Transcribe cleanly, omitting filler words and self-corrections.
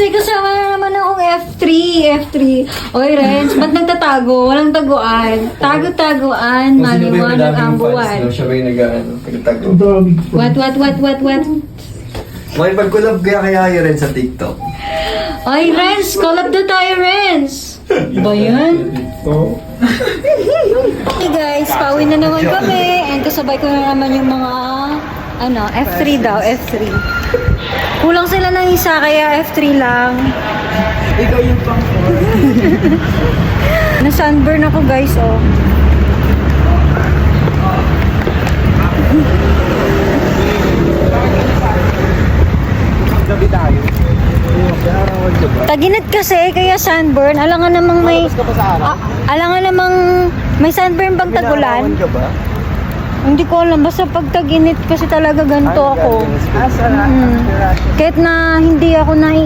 may kasama na naman akong F3. Oy, Renz, ba't nagtatago? Walang taguan. Tago-taguan, maliwanag ang buwan. Siya ba yung nagtago? What? May pag-collab kaya rin sa TikTok. Oy, Renz, collab daw tayo, Renz. Ba yan? Hey guys, pauwi na naman kami. And kasabay ko na naman yung mga, F3 daw, F3. Kulang sila ng isa, kaya F3 lang. Ikaw yung pang-4. Na-sunburn ako guys, oh. Gabi tayo. Taginit kasi, kaya sunburn. Alangan namang may... Malabas ka pa sa araw? Alangan namang may sunburn bang tagulan? Ginagawan ka ba? Hindi ko alam. Basta pag taginit kasi talaga ganito ako. Sarap. Kahit na hindi ako